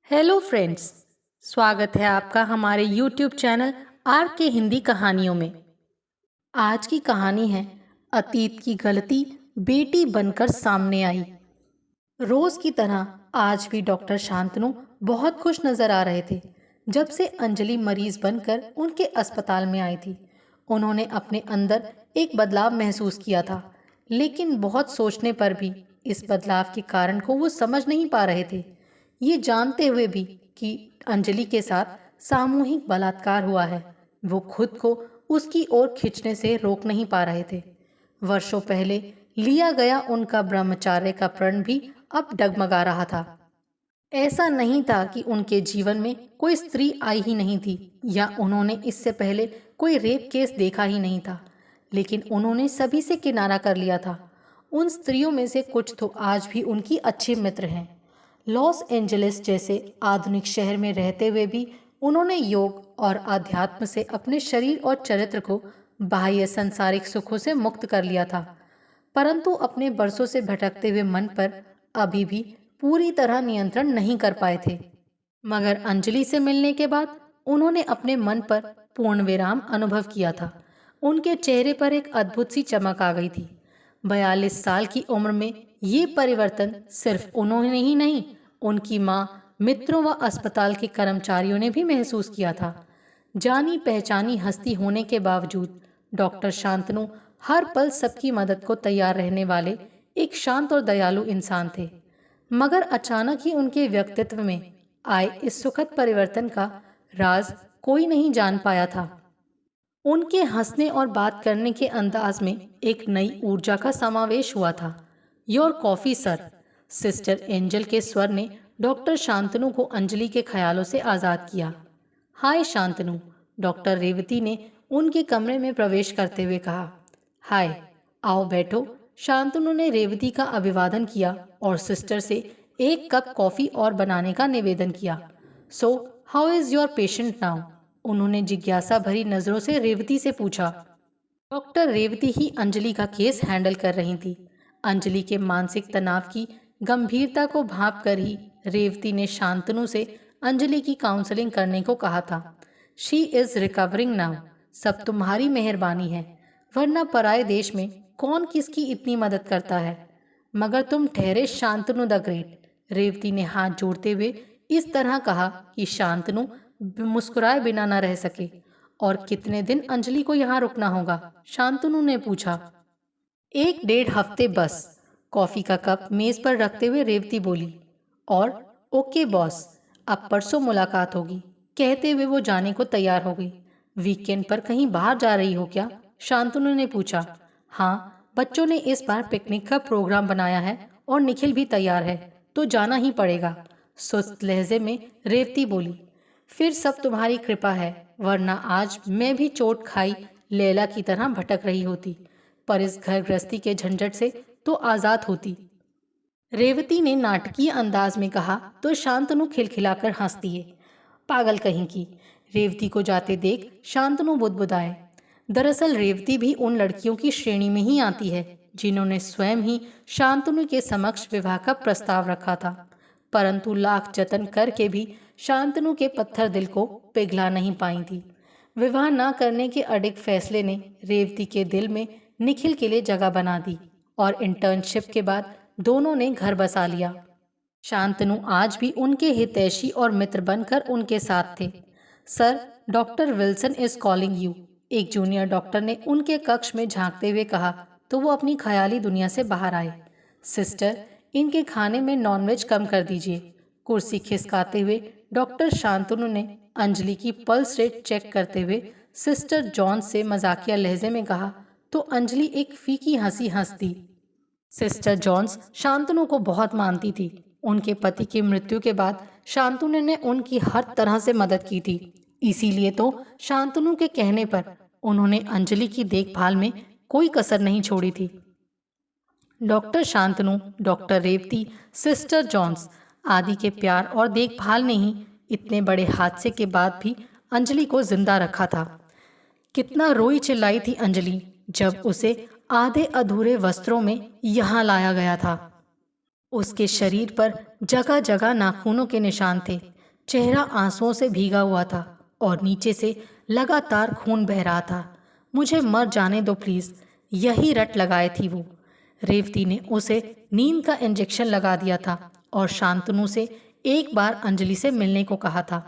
Hello friends, स्वागत है आपका हमारे YouTube चैनल आर के हिंदी कहानियों में। आज की कहानी है अतीत की गलती बेटी बनकर सामने आई। रोज की तरह आज भी डॉक्टर शांतनु बहुत खुश नजर आ रहे थे। जब से अंजलि मरीज बनकर उनके अस्पताल में आई थी, उन्होंने अपने अंदर एक बदलाव महसूस किया था, लेकिन बहुत सोचने पर भी इस बदलाव के कारण को वो समझ नहीं पा रहे थे। ये जानते हुए भी कि अंजलि के साथ सामूहिक बलात्कार हुआ है, वो खुद को उसकी ओर खींचने से रोक नहीं पा रहे थे। वर्षों पहले लिया गया उनका ब्रह्मचार्य का प्रण भी अब डगमगा रहा था। ऐसा नहीं था कि उनके जीवन में कोई स्त्री आई ही नहीं थी या उन्होंने इससे पहले कोई रेप केस देखा ही नहीं था, लेकिन उन्होंने सभी से किनारा कर लिया था। उन स्त्रियों में से कुछ तो आज भी उनकी अच्छी मित्र हैं। लॉस एंजलिस जैसे आधुनिक शहर में रहते हुए भी उन्होंने योग और आध्यात्म से अपने शरीर और चरित्र को बाह्य सांसारिक सुखों से मुक्त कर लिया था, परंतु अपने बरसों से भटकते हुए मन पर अभी भी पूरी तरह नियंत्रण नहीं कर पाए थे। मगर अंजलि से मिलने के बाद उन्होंने अपने मन पर पूर्ण विराम अनुभव किया था। उनके चेहरे पर एक अद्भुत सी चमक आ गई थी। 42 साल की उम्र में ये परिवर्तन सिर्फ उन्होंने ही नहीं, उनकी माँ, मित्रों व अस्पताल के कर्मचारियों ने भी महसूस किया था। जानी पहचानी हस्ती होने के बावजूद डॉक्टर शांतनु हर पल सबकी मदद को तैयार रहने वाले एक शांत और दयालु इंसान थे। मगर अचानक ही उनके व्यक्तित्व में आए इस सुखद परिवर्तन का राज कोई नहीं जान पाया था। उनके हंसने और बात करने के अंदाज में एक नई ऊर्जा का समावेश हुआ था। Your coffee sir, sister angel के स्वर ने डॉक्टर शांतनु को अंजलि के ख्यालों से आज़ाद किया। हाय शांतनु, डॉक्टर रेवती ने उनके कमरे में प्रवेश करते हुए कहा। हाय, आओ बैठो। शांतनु ने रेवती का अभिवादन किया और सिस्टर से एक कप कॉफी और बनाने का निवेदन किया। So how is your patient now? उन्होंने जिज्ञासा भरी नजरों से रेवती से पूछा। डॉक्टर रेवती ही अंजलि का केस हैंडल कर रही थी। अंजलि के मानसिक तनाव की गंभीरता को भांप कर ही रेवती ने शांतनु से अंजलि की काउंसलिंग करने को कहा था। She is recovering now. सब तुम्हारी मेहरबानी है, वरना पराए देश में कौन किसकी इतनी मदद करता है। मगर तुम ठहरे शांतनु द ग्रेट, रेवती ने हाथ जोड़ते हुए इस तरह कहा कि शांतनु मुस्कुराए बिना न रह सके। और कितने दिन अंजलि को यहाँ रुकना होगा? शांतनु ने पूछा। 1-1.5 हफ्ते बस। कॉफी का कप मेज पर रखते हुए रेवती बोली। और ओके बॉस, अब परसों मुलाकात होगी, कहते हुए वो जाने को तैयार हो गई। वीकेंड पर कहीं बाहर जा रही हो क्या? शांतनु ने पूछा। हाँ, बच्चों ने इस बार पिकनिक का प्रोग्राम बनाया है और निखिल भी तैयार है, तो जाना ही पड़ेगा, सुस्त लहजे में रेवती बोली। फिर सब तुम्हारी कृपा है, वरना आज मैं भी चोट खाई लैला की तरह भटक रही होती, पर इस घर गृहस्थी के झंझट से तो आजाद होती, रेवती ने नाटकीय अंदाज में कहा तो शांतनु खिलखिलाकर हंस दिए। पागल कहीं की, रेवती को जाते देख शांतनु बुदबुदाए। दरअसल रेवती भी उन लड़कियों की श्रेणी में ही आती है जिन्होंने स्वयं ही शांतनु के समक्ष विवाह का प्रस्ताव रखा था, परंतु लाख जतन करके भी शांतनु के पत्थर दिल को पिघला नहीं पाई थी। विवाह न करने के अडिग फैसले ने रेवती के दिल में निखिल के लिए जगह बना दी और इंटर्नशिप के बाद दोनों ने घर बसा लिया। शांतनु आज भी उनके हितैषी और मित्र बनकर उनके साथ थे। Sir, doctor Wilson is calling you, एक जूनियर डॉक्टर ने उनके कक्ष में झांकते हुए कहा तो वो अपनी ख्याली दुनिया से बाहर आए। सिस्टर, इनके खाने में नॉनवेज कम कर दीजिए। कुर्सी खिसकाते हुए डॉक्टर शांतनु ने अंजलि की पल्स रेट चेक करते हुए सिस्टर जॉन से मजाकिया लहजे में कहा तो अंजलि एक फीकी हंसी हंस दी। सिस्टर जॉन्स शांतनु को बहुत मानती थी। उनके पति की मृत्यु के बाद शांतनु ने उनकी हर तरह से मदद की थी, इसीलिए तो शांतनु के कहने पर उन्होंने अंजलि की देखभाल में कोई कसर नहीं छोड़ी थी। Doctor Shantanu, doctor Revathi, sister Johns आदि के प्यार और देखभाल ने ही इतने बड़े हादसे के बाद भी अंजलि को जिंदा रखा था। कितना रोई चिल्लाई थी अंजलि जब उसे आधे अधूरे वस्त्रों में यहाँ लाया गया था। उसके शरीर पर जगह जगह नाखूनों के निशान थे, चेहरा आंसुओं से भीगा हुआ था और नीचे से लगातार खून बह रहा था। मुझे मर जाने दो प्लीज, यही रट लगाए थी वो। रेवती ने उसे नींद का इंजेक्शन लगा दिया था और शांतनु से एक बार अंजलि से मिलने को कहा था।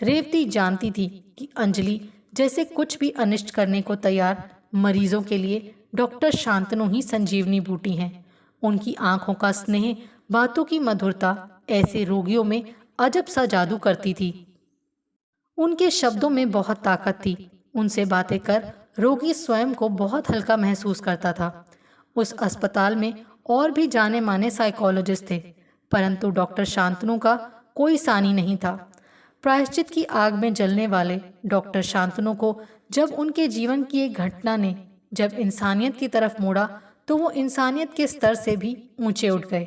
रेवती जानती थी कि अंजलि जैसे कुछ भी अनिष्ट करने को तैयार मरीजों के लिए डॉक्टर शांतनु ही संजीवनी बूटी हैं। उनकी आंखों का स्नेह, बातों की मधुरता ऐसे रोगियों में अजब सा जादू करती थी। उनके शब्दों में बहुत ताकत थी। उनसे बातें कर रोगी स्वयं को बहुत हल्का महसूस करता था। उस अस्पताल में और भी जाने माने साइकोलॉजिस्ट थे, परंतु डॉक्टर शांतनु का कोई सानी नहीं था। प्रायश्चित की आग में जलने वाले डॉक्टर शांतनु को जब उनके जीवन की एक घटना ने जब इंसानियत की तरफ मोड़ा, तो वो इंसानियत के स्तर से भी ऊंचे उठ गए।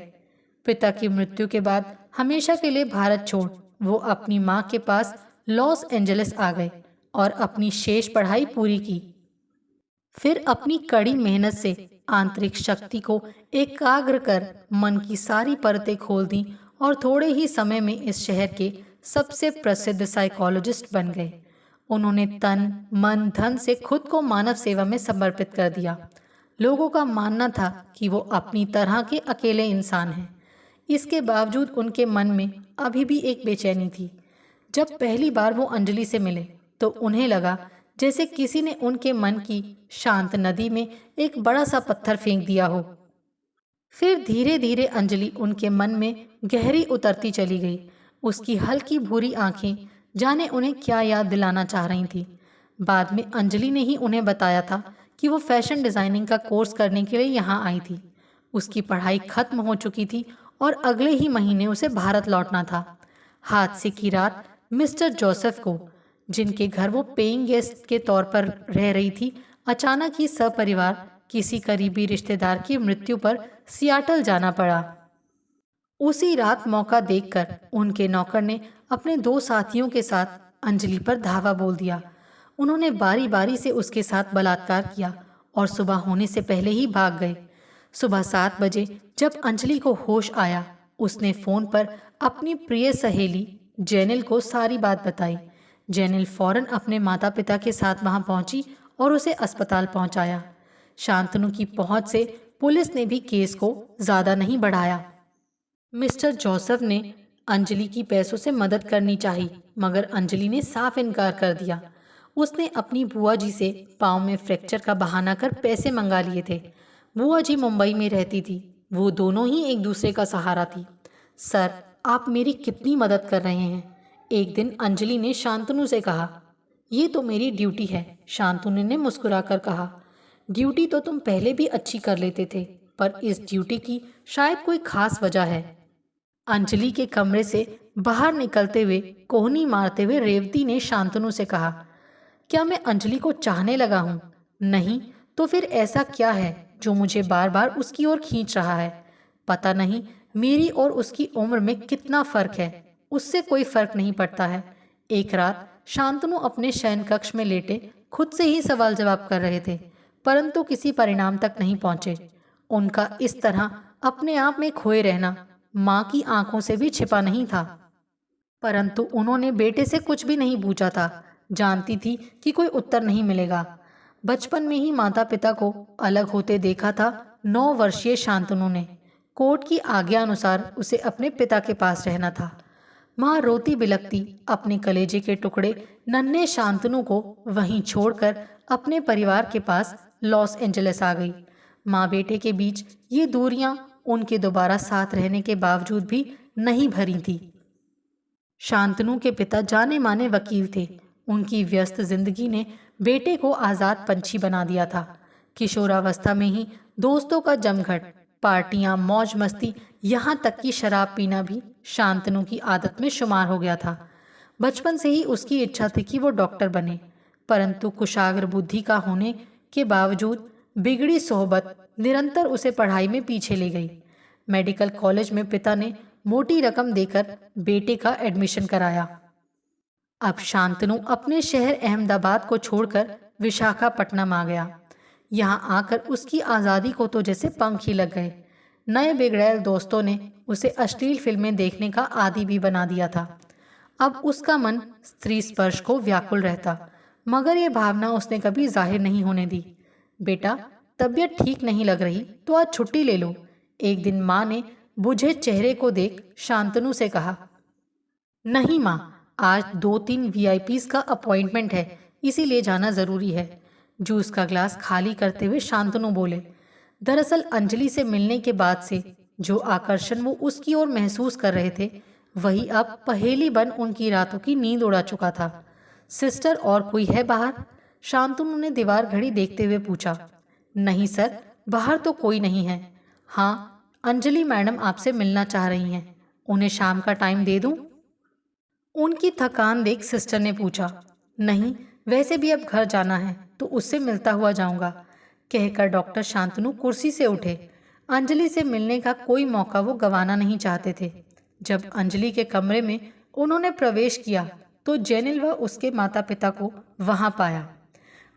पिता की मृत्यु के बाद हमेशा के लिए भारत छोड़ वो अपनी माँ के पास लॉस एंजलिस आ गए और अपनी शेष पढ़ाई पूरी की। फिर अपनी कड़ी मेहनत से आंतरिक शक्ति को एकाग्र कर मन की सारी परतें खोल दी और थोड़े ही समय में इस शहर के सबसे प्रसिद्ध साइकोलॉजिस्ट बन गए। उन्होंने तन मन धन से खुद को मानव सेवा में समर्पित कर दिया। लोगों का मानना था कि वो अपनी तरह के अकेले इंसान हैं। इसके बावजूद उनके मन में अभी भी एक बेचैनी थी। जब पहली बार वो अंजलि से मिले तो उन्हें लगा जैसे किसी ने उनके मन की शांत नदी में एक बड़ा सा पत्थर फेंक दिया हो। फिर धीरे धीरे अंजलि उनके मन में गहरी उतरती चली गई। उसकी हल्की भूरी आंखें जाने उन्हें क्या याद दिलाना चाह रही थी। बाद में अंजलि ने ही उन्हें बताया था कि वो फैशन डिज़ाइनिंग का कोर्स करने के लिए यहाँ आई थी। उसकी पढ़ाई खत्म हो चुकी थी और अगले ही महीने उसे भारत लौटना था। हादसे की रात मिस्टर जोसेफ को, जिनके घर वो पेइंग गेस्ट के तौर पर रह रही थी, अचानक ही सपरिवार किसी करीबी रिश्तेदार की मृत्यु पर सियाटल जाना पड़ा। उसी रात मौका देखकर उनके नौकर ने अपने 2 साथियों के साथ अंजलि पर धावा बोल दिया। उन्होंने बारी बारी से उसके साथ बलात्कार किया और सुबह होने से पहले ही भाग गए। सुबह 7 बजे जब अंजलि को होश आया, उसने फोन पर अपनी प्रिय सहेली जेनिल को सारी बात बताई। जेनिल फौरन अपने माता पिता के साथ वहां पहुंची और उसे अस्पताल पहुंचाया। शांतनु की पहुंच से पुलिस ने भी केस को ज्यादा नहीं बढ़ाया। मिस्टर जोसेफ ने अंजलि की पैसों से मदद करनी चाहिए, मगर अंजलि ने साफ इनकार कर दिया। उसने अपनी बुआ जी से पाँव में फ्रैक्चर का बहाना कर पैसे मंगा लिए थे। बुआ जी मुंबई में रहती थी। वो दोनों ही एक दूसरे का सहारा थी। सर, आप मेरी कितनी मदद कर रहे हैं, एक दिन अंजलि ने शांतनु से कहा। ये तो मेरी ड्यूटी है, शांतनु ने मुस्कुराकर कहा। ड्यूटी तो तुम पहले भी अच्छी कर लेते थे, पर इस ड्यूटी की शायद कोई खास वजह है। अंजलि के कमरे से बाहर निकलते हुए कोहनी मारते हुए रेवती ने शांतनु से कहा, क्या मैं अंजलि को चाहने लगा हूँ? नहीं तो फिर ऐसा क्या है जो मुझे बार बार उसकी ओर खींच रहा है? पता नहीं मेरी और उसकी उम्र में कितना फर्क है, उससे कोई फर्क नहीं पड़ता है। एक रात शांतनु अपने शयन कक्ष में लेटे खुद से ही सवाल जवाब कर रहे थे, परंतु किसी परिणाम तक नहीं पहुंचे। उनका इस तरह अपने आप में खोए रहना माँ की आंखों से भी छिपा नहीं था, परंतु उन्होंने बेटे से कुछ भी नहीं पूछा था। जानती थी कि कोई उत्तर नहीं मिलेगा। बचपन में ही माता पिता को अलग होते देखा था 9 वर्षीय शांतनु ने। कोर्ट की आज्ञा अनुसार उसे अपने पिता के पास रहना था। माँ रोती बिलखती अपने कलेजे के टुकड़े नन्हे शांतनु को वहीं छोड़कर अपने परिवार के पास लॉस एंजलिस आ गई। माँ बेटे के बीच ये दूरियां उनके दोबारा साथ रहने के बावजूद भी नहीं भरी थी। शांतनु के पिता जाने माने वकील थे। उनकी व्यस्त जिंदगी ने बेटे को आज़ाद पंछी बना दिया था। किशोरावस्था में ही दोस्तों का जमघट, पार्टियां, मौज मस्ती, यहाँ तक कि शराब पीना भी शांतनु की आदत में शुमार हो गया था। बचपन से ही उसकी इच्छा थी कि वो डॉक्टर बने, परंतु कुशाग्र बुद्धि का होने के बावजूद बिगड़ी सोहबत निरंतर उसे पढ़ाई में पीछे ले गई। मेडिकल कॉलेज में पिता ने मोटी रकम देकर बेटे का एडमिशन कराया। अब शांतनु अपने शहर अहमदाबाद को छोड़कर विशाखापट्टनम आ गया। यहाँ आकर उसकी आज़ादी को तो जैसे पंख ही लग गए। नए बिगड़ैल दोस्तों ने उसे अश्लील फिल्में देखने का आदी भी बना दिया था। अब उसका मन स्त्री स्पर्श को व्याकुल रहता, मगर ये भावना उसने कभी जाहिर नहीं होने दी। बेटा, तबीयत ठीक नहीं लग रही तो आज छुट्टी ले लो, एक दिन माँ ने बुझे चेहरे को देख शांतनु से कहा। नहीं माँ, आज 2-3 वीआईपीज का अपॉइंटमेंट है, इसीलिए जाना जरूरी है। जूस का ग्लास खाली करते हुए शांतनु बोले। दरअसल अंजलि से मिलने के बाद से जो आकर्षण वो उसकी ओर महसूस कर रहे थे, वही अब पहेली बन उनकी रातों की नींद उड़ा चुका था। सिस्टर, और कोई है बाहर? शांतनु ने दीवार घड़ी देखते हुए पूछा। नहीं सर, बाहर तो कोई नहीं है। हाँ, अंजलि मैडम आपसे मिलना चाह रही हैं, उन्हें शाम का टाइम दे दूं? उनकी थकान देख सिस्टर ने पूछा। नहीं, वैसे भी अब घर जाना है तो उससे मिलता हुआ जाऊंगा, कहकर डॉक्टर शांतनु कुर्सी से उठे। अंजलि से मिलने का कोई मौका वो गंवाना नहीं चाहते थे। जब अंजलि के कमरे में उन्होंने प्रवेश किया तो जेनिल व उसके माता पिता को वहां पाया।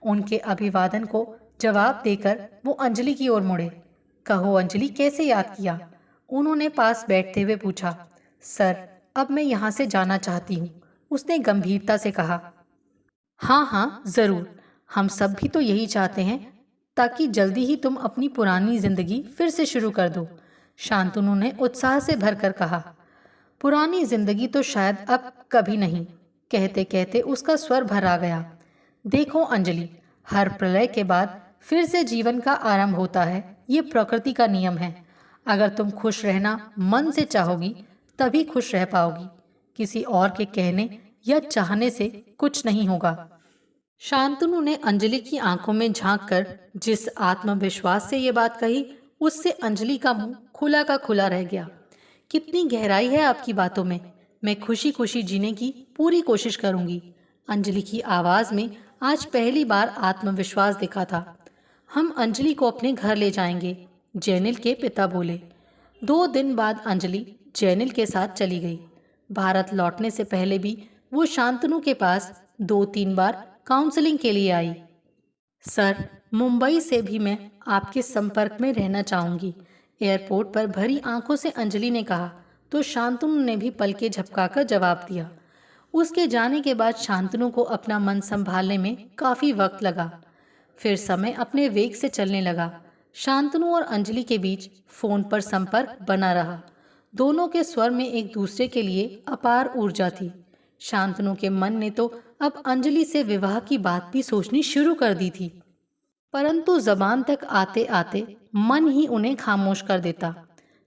उनके अभिवादन को जवाब देकर वो अंजलि की ओर मुड़े। कहो अंजलि, कैसे याद किया? उन्होंने पास बैठते हुए पूछा। सर, अब मैं यहाँ से जाना चाहती हूँ, उसने गंभीरता से कहा। हाँ हाँ जरूर, हम सब भी तो यही चाहते हैं, ताकि जल्दी ही तुम अपनी पुरानी जिंदगी फिर से शुरू कर दो, शांतनु ने उत्साह से भरकर कहा। पुरानी जिंदगी तो शायद अब कभी नहीं, कहते कहते उसका स्वर भर आ गया। देखो अंजलि, हर प्रलय के बाद फिर से जीवन का आरंभ होता है, ये प्रकृति का नियम है। अगर तुम खुश रहना मन से चाहोगी तभी खुश रह पाओगी, किसी और के कहने या चाहने से कुछ नहीं होगा। शांतनु ने अंजलि की आंखों में झांककर जिस आत्मविश्वास से ये बात कही, उससे अंजलि का मुंह खुला का खुला रह गया। कितनी गहराई है आपकी बातों में, मैं खुशी खुशी जीने की पूरी कोशिश करूंगी। अंजलि की आवाज में आज पहली बार आत्मविश्वास दिखा था। हम अंजलि को अपने घर ले जाएंगे, जेनिल के पिता बोले। 2 दिन बाद अंजलि जेनिल के साथ चली गई। भारत लौटने से पहले भी वो शांतनु के पास 2-3 बार काउंसलिंग के लिए आई। सर, मुंबई से भी मैं आपके संपर्क में रहना चाहूंगी, एयरपोर्ट पर भरी आंखों से अंजलि ने कहा तो शांतनु ने भी पलके झपकाकर जवाब दिया। उसके जाने के बाद शांतनु को अपना मन संभालने में काफी वक्त लगा। फिर समय अपने वेग से चलने लगा। शांतनु और अंजलि के बीच फोन पर संपर्क बना रहा। दोनों के स्वर में एक दूसरे के लिए अपार ऊर्जा थी। शांतनु के मन ने तो अब अंजलि से विवाह की बात भी सोचनी शुरू कर दी थी, परंतु जबान तक आते आते मन ही उन्हें खामोश कर देता।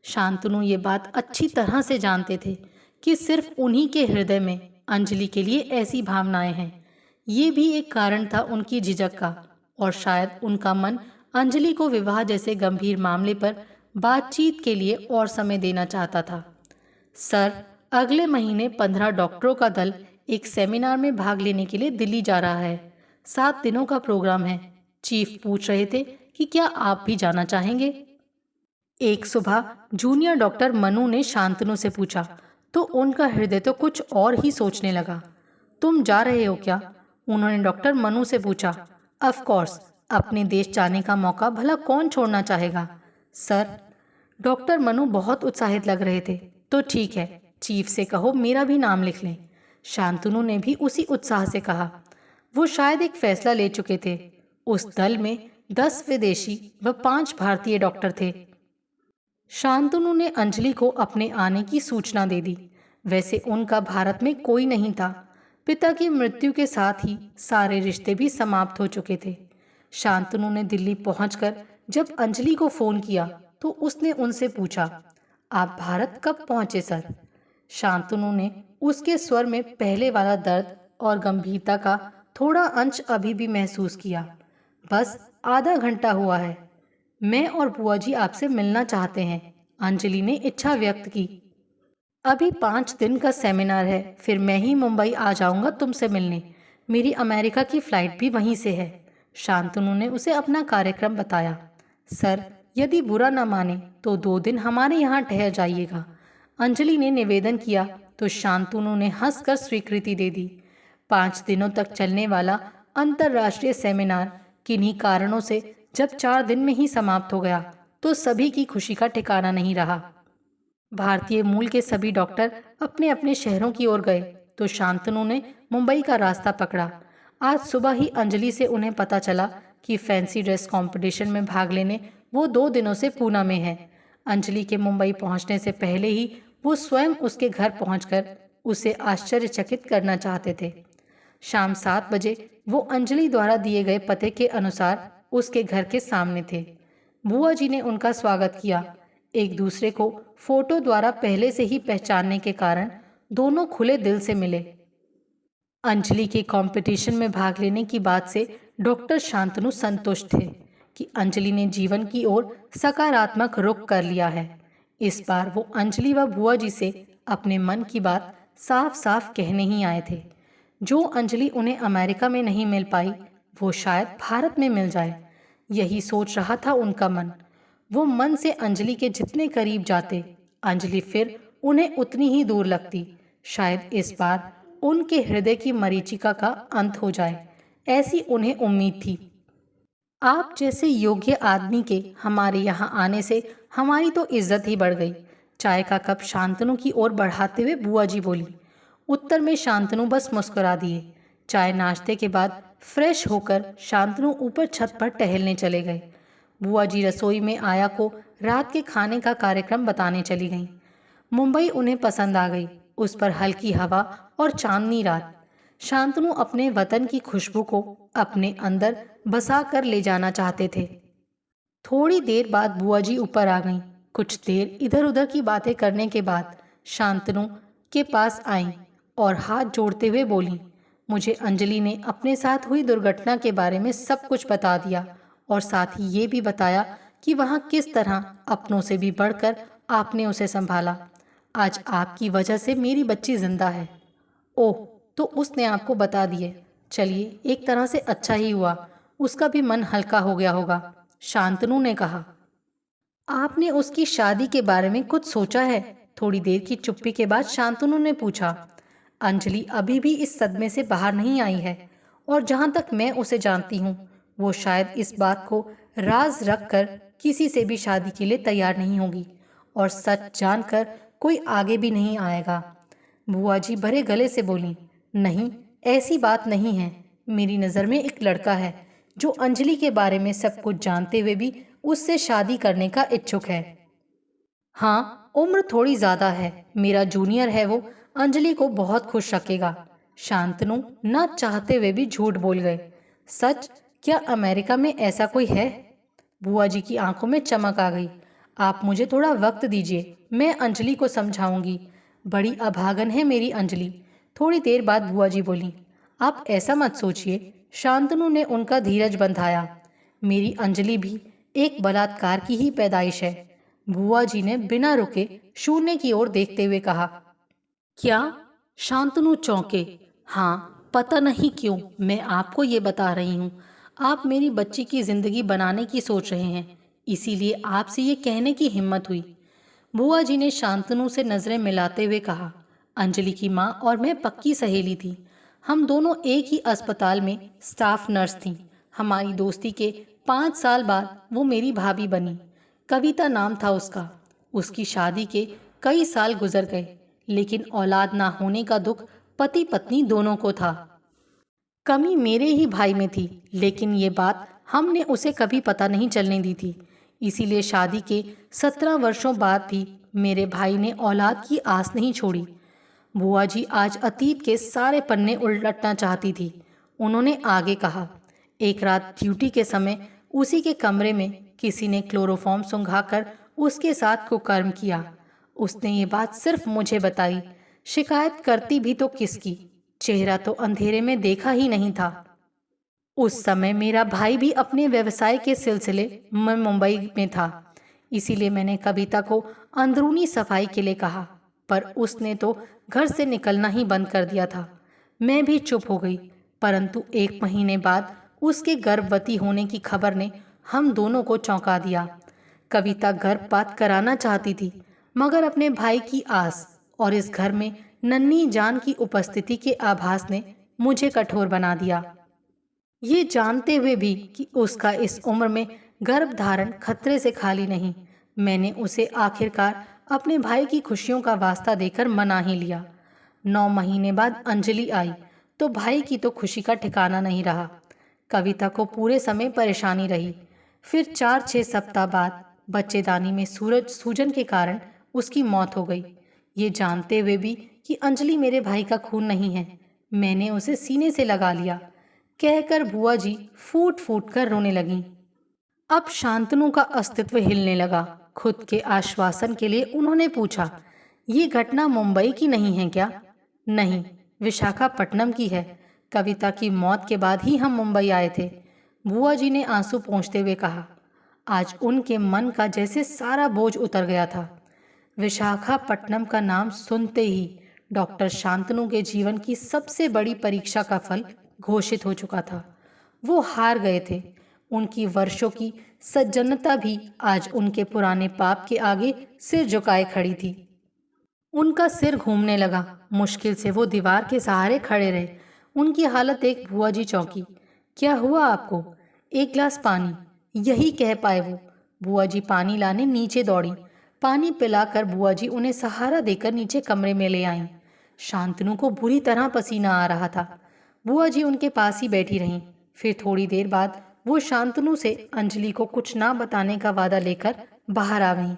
शांतनु ये बात अच्छी तरह से जानते थे कि सिर्फ उन्हीं के हृदय में अंजलि के लिए ऐसी भावनाएं हैं। ये भी एक कारण था उनकी झिझक का, और शायद उनका मन अंजलि को विवाह जैसे गंभीर मामले पर बातचीत के लिए और समय देना चाहता था। सर, अगले महीने 15 डॉक्टरों का दल एक सेमिनार में भाग लेने के लिए दिल्ली जा रहा है। 7 दिनों का प्रोग्राम है। चीफ पूछ रहे थे कि क्या आप भी जाना चाहेंगे? एक सुबह जूनियर डॉक्टर मनु ने शांतनु से पूछा तो उनका हृदय तो कुछ और ही सोचने लगा। तुम जा रहे हो क्या? उन्होंने डॉक्टर मनु से पूछा। ऑफ कोर्स, अपने देश जाने का मौका भला कौन छोड़ना चाहेगा? सर, डॉक्टर मनु बहुत उत्साहित लग रहे थे। तो ठीक है, चीफ से कहो मेरा भी नाम लिख लें। शांतनु ने भी उसी उत्साह से कहा। वो शायद एक फैसला ले चुके थे। उस दल में 10 विदेशी व 5 भारतीय डॉक्टर थे। शांतनु ने अंजलि को अपने आने की सूचना दे दी। वैसे उनका भारत में कोई नहीं था। पिता की मृत्यु के साथ ही सारे रिश्ते भी समाप्त हो चुके थे। शांतनु ने दिल्ली पहुंचकर जब अंजलि को फोन किया तो उसने उनसे पूछा, आप भारत कब पहुंचे सर? शांतनु ने उसके स्वर में पहले वाला दर्द और गंभीरता का थोड़ा अंश अभी भी महसूस किया। बस आधा घंटा हुआ है। मैं और बुआ जी आपसे मिलना चाहते हैं, अंजलि ने इच्छा व्यक्त की। अभी 5 दिन का सेमिनार है, फिर मैं ही मुंबई आ जाऊंगा तुमसे मिलने। मेरी अमेरिका की फ्लाइट भी वहीं से है। शांतनु ने उसे अपना कार्यक्रम बताया। सर, यदि बुरा न माने तो 2 दिन हमारे यहाँ ठहर जाइएगा, अंजलि ने निवेदन किया तो शांतनु ने हंसकर स्वीकृति दे दी। 5 दिनों तक चलने वाला अंतर्राष्ट्रीय सेमिनार किन्हीं कारणों से जब 4 दिन में ही समाप्त हो गया तो सभी की खुशी का ठिकाना नहीं रहा। भारतीय मूल के सभी डॉक्टर अपने अपने शहरों की ओर गए तो शांतनु ने मुंबई का रास्ता पकड़ा। आज सुबह ही अंजलि से उन्हें पता चला कि फैंसी ड्रेस कंपटीशन में भाग लेने वो 2 दिनों से पूना में है। अंजलि के मुंबई पहुंचने से पहले ही वो स्वयं उसके घर पहुंचकर उसे आश्चर्यचकित करना चाहते थे। शाम 7 बजे वो अंजलि द्वारा दिए गए पते के अनुसार उसके घर के सामने थे। बुआ जी ने उनका स्वागत किया। एक दूसरे को फोटो द्वारा पहले से ही पहचानने के कारण दोनों खुले दिल से मिले। अंजलि के कंपटीशन में भाग लेने की बात से डॉक्टर शांतनु संतुष्ट थे कि अंजलि ने जीवन की ओर सकारात्मक रुख कर लिया है। इस बार वो अंजलि व बुआ जी से अपने मन की बात साफ साफ कहने ही आए थे। जो अंजलि उन्हें अमेरिका में नहीं मिल पाई, वो शायद भारत में मिल जाए, यही सोच रहा था उनका मन। वो मन से अंजलि के जितने करीब जाते, अंजलि फिर उन्हें उतनी ही दूर लगती। शायद इस बार उनके हृदय की मरीचिका का अंत हो जाए, ऐसी उन्हें उम्मीद थी। आप जैसे योग्य आदमी के हमारे यहाँ आने से हमारी तो इज्जत ही बढ़ गई। चाय का कप शांतनु की ओर बढ़ाते हुए बुआ जी बोली। उत्तर में शांतनु बस मुस्कुरा दिए। चाय नाश्ते के बाद फ्रेश होकर शांतनु ऊपर छत पर टहलने चले गए। बुआ जी रसोई में आया को रात के खाने का कार्यक्रम बताने चली गईं। मुंबई उन्हें पसंद आ गई, उस पर हल्की हवा और चांदनी रात। शांतनु अपने वतन की खुशबू को अपने अंदर बसा कर ले जाना चाहते थे। थोड़ी देर बाद बुआ जी ऊपर आ गईं। कुछ देर इधर उधर की बातें करने के बाद शांतनु के पास आईं और हाथ जोड़ते हुए बोली, मुझे अंजलि ने अपने साथ हुई दुर्घटना के बारे में सब कुछ बता दिया और साथ ही ये भी बताया कि वहाँ किस तरह अपनों से भी बढ़कर आपने उसे संभाला। आज आपकी वजह से मेरी बच्ची जिंदा है। ओह, तो उसने आपको बता दिए। चलिए, एक तरह से अच्छा ही हुआ, उसका भी मन हल्का हो गया होगा, शांतनु ने कहा। आपने उसकी शादी के बारे में कुछ सोचा है? थोड़ी देर की चुप्पी के बाद शांतनु ने पूछा। अंजलि अभी भी इस सदमे से बाहर नहीं आई है और जहाँ तक मैं उसे जानती हूँ, वो शायद इस बात को राज रखकर किसी से भी शादी के लिए तैयार नहीं होगी और सच जानकर कोई आगे भी नहीं आएगा। बुआ जी भरे गले से बोली, नहीं, ऐसी बात नहीं है। मेरी नज़र में एक लड़का है जो अंजलि के बारे में सब कुछ जानते हुए भी उससे शादी करने का इच्छुक है। हाँ, उम्र थोड़ी ज़्यादा है, मेरा जूनियर है वो, अंजलि को बहुत खुश रखेगा। शांतनु न चाहते हुए भी झूठ बोल गए। सच? क्या अमेरिका में ऐसा कोई है? बुआ जी की आंखों में चमक आ गई। आप मुझे थोड़ा वक्त दीजिए, मैं अंजलि को समझाऊंगी। बड़ी अभागन है मेरी अंजलि। थोड़ी देर बाद बुआ जी बोली, आप ऐसा मत सोचिए। शांतनु ने उनका धीरज बंधाया। मेरी अंजलि भी एक बलात्कार की ही पैदाइश है। बुआ जी ने बिना रुके शून्य की ओर देखते हुए कहा। क्या? शांतनु चौंके। हाँ, पता नहीं क्यों मैं आपको ये बता रही हूँ। आप मेरी बच्ची की जिंदगी बनाने की सोच रहे हैं, इसीलिए आपसे ये कहने की हिम्मत हुई। बुआ जी ने शांतनु से नजरें मिलाते हुए कहा। अंजलि की माँ और मैं पक्की सहेली थी। हम दोनों एक ही अस्पताल में स्टाफ नर्स थीं। हमारी दोस्ती के 5 साल बाद वो मेरी भाभी बनी। कविता नाम था उसका। उसकी शादी के कई साल गुजर गए, लेकिन औलाद ना होने का दुख पति पत्नी दोनों को था। कमी मेरे ही भाई में थी, लेकिन ये बात हमने उसे कभी पता नहीं चलने दी थी। इसीलिए शादी के 17 वर्षों बाद भी मेरे भाई ने औलाद की आस नहीं छोड़ी। बुआ जी आज अतीत के सारे पन्ने उलटना चाहती थी। उन्होंने आगे कहा, एक रात ड्यूटी के समय उसी के कमरे में किसी ने क्लोरोफॉर्म सुंघाकर उसके साथ कुकर्म किया। उसने ये बात सिर्फ मुझे बताई। शिकायत करती भी तो किसकी? चेहरा तो अंधेरे में देखा ही नहीं था। उस समय मेरा भाई भी अपने व्यवसाय के सिलसिले में मुंबई में था, इसीलिए मैंने कविता को अंदरूनी सफाई के लिए कहा, पर उसने तो घर से निकलना ही बंद कर दिया था। मैं भी चुप हो गई, परंतु 1 महीने बाद उसके गर्भवती होने की खबर ने हम दोनों को चौंका दिया। कविता गर्भपात कराना चाहती थी, मगर अपने भाई की आस और इस घर में नन्ही जान की उपस्थिति के आभास ने मुझे कठोर बना दिया। ये जानते हुए भी कि उसका इस उम्र में गर्भधारण खतरे से खाली नहीं, मैंने उसे आखिरकार अपने भाई की खुशियों का वास्ता देकर मना ही लिया। 9 महीने बाद अंजलि आई तो भाई की तो खुशी का ठिकाना नहीं रहा। कविता को पूरे समय परेशानी रही। फिर 4-6 सप्ताह बाद बच्चेदानी में सूरज सूजन के कारण उसकी मौत हो गई। ये जानते हुए भी कि अंजलि मेरे भाई का खून नहीं है, मैंने उसे सीने से लगा लिया, कहकर बुआ जी फूट फूट कर रोने लगीं। अब शांतनु का अस्तित्व हिलने लगा। खुद के आश्वासन के लिए उन्होंने पूछा, ये घटना मुंबई की नहीं है क्या? नहीं, विशाखापट्टनम की है। कविता की मौत के बाद ही हम मुंबई आए थे। बुआ जी ने आंसू पोंछते हुए कहा। आज उनके मन का जैसे सारा बोझ उतर गया था। विशाखापट्टनम का नाम सुनते ही डॉक्टर शांतनु के जीवन की सबसे बड़ी परीक्षा का फल घोषित हो चुका था। वो हार गए थे। उनकी वर्षों की सज्जनता भी आज उनके पुराने पाप के आगे सिर झुकाए खड़ी थी। उनका सिर घूमने लगा। मुश्किल से वो दीवार के सहारे खड़े रहे। उनकी हालत देख बुआ जी चौंकी। क्या हुआ आपको? एक गिलास पानी, यही कह पाए वो। बुआ जी पानी लाने नीचे दौड़ी। पानी पिलाकर बुआ जी उन्हें सहारा देकर नीचे कमरे में ले आईं। शांतनु को बुरी तरह पसीना आ रहा था। बुआ जी उनके पास ही बैठी रहीं। फिर थोड़ी देर बाद वो शांतनु से अंजलि को कुछ ना बताने का वादा लेकर बाहर आ गईं।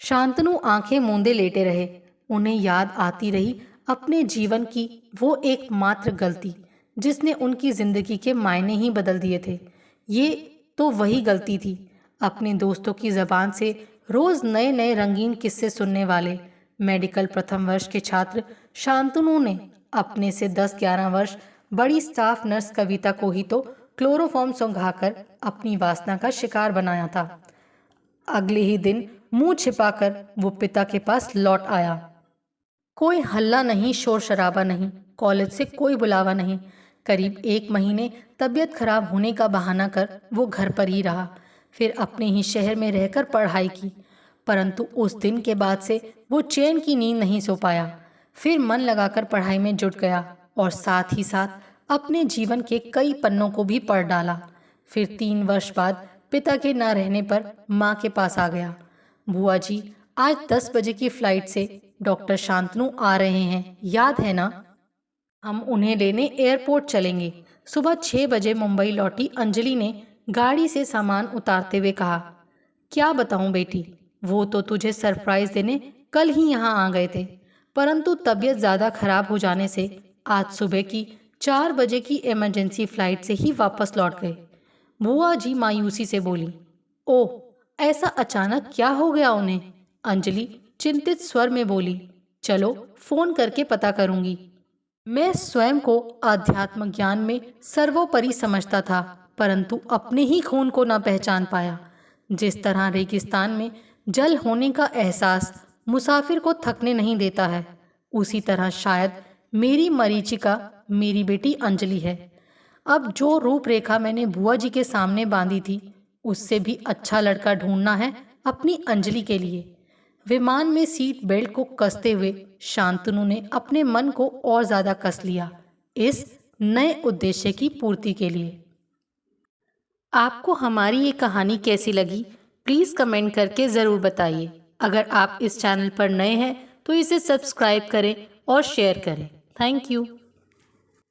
शांतनु आंखें मूंदे लेटे रहे। उन्हें याद आती रही अपने जीवन की वो एकमात्र गलती जिसने उनकी जिंदगी के मायने ही बदल दिए थे। ये तो वही गलती थी। अपने दोस्तों की जबान से रोज नए नए रंगीन किस्से सुनने वाले मेडिकल प्रथम वर्ष के छात्र शांतनु ने अपने से 10-11 वर्ष बड़ी स्टाफ नर्स कविता को ही तो क्लोरोफॉर्म सुंघाकर अपनी वासना का शिकार बनाया था। अगले ही दिन मुंह छिपाकर वो पिता के पास लौट आया। कोई हल्ला नहीं, शोर शराबा नहीं, कॉलेज से कोई बुलावा नहीं। करीब 1 महीने तबीयत खराब होने का बहाना कर वो घर पर ही रहा। फिर अपने ही शहर में रहकर पढ़ाई की। परंतु उस दिन के बाद से वो चैन की नींद नहीं सो पाया। फिर मन लगाकर पढ़ाई में जुट गया और साथ ही साथ अपने जीवन के कई पन्नों को भी पढ़ डाला। फिर 3 वर्ष बाद पिता के ना रहने पर माँ के पास आ गया। बुआ जी, आज 10 बजे की फ्लाइट से डॉक्टर शांतनु आ रहे हैं, याद है ना? हम उन्हें लेने एयरपोर्ट चलेंगे। सुबह 6 बजे मुंबई लौटी अंजलि ने गाड़ी से सामान उतारते हुए कहा। क्या बताऊं बेटी, वो तो तुझे सरप्राइज देने कल ही यहाँ आ गए थे, परंतु तबीयत ज़्यादा खराब हो जाने से आज सुबह की 4 बजे की इमरजेंसी फ्लाइट से ही वापस लौट गए। बुआ जी मायूसी से बोली। ओह, ऐसा अचानक क्या हो गया उन्हें? अंजलि चिंतित स्वर में बोली। चलो फोन करके पता करूंगी। मैं स्वयं को आध्यात्म ज्ञान में सर्वोपरि समझता था, परंतु अपने ही खून को न पहचान पाया। जिस तरह रेगिस्तान में जल होने का एहसास मुसाफिर को थकने नहीं देता है, उसी तरह शायद मेरी मरीचिका मेरी बेटी अंजलि है। अब जो रूपरेखा मैंने बुआ जी के सामने बांधी थी, उससे भी अच्छा लड़का ढूंढना है अपनी अंजलि के लिए। विमान में सीट बेल्ट को कसते हुए शांतनु ने अपने मन को और ज्यादा कस लिया, इस नए उद्देश्य की पूर्ति के लिए। आपको हमारी ये कहानी कैसी लगी, प्लीज़ कमेंट करके ज़रूर बताइए। अगर आप इस चैनल पर नए हैं तो इसे सब्सक्राइब करें और शेयर करें। Thank you.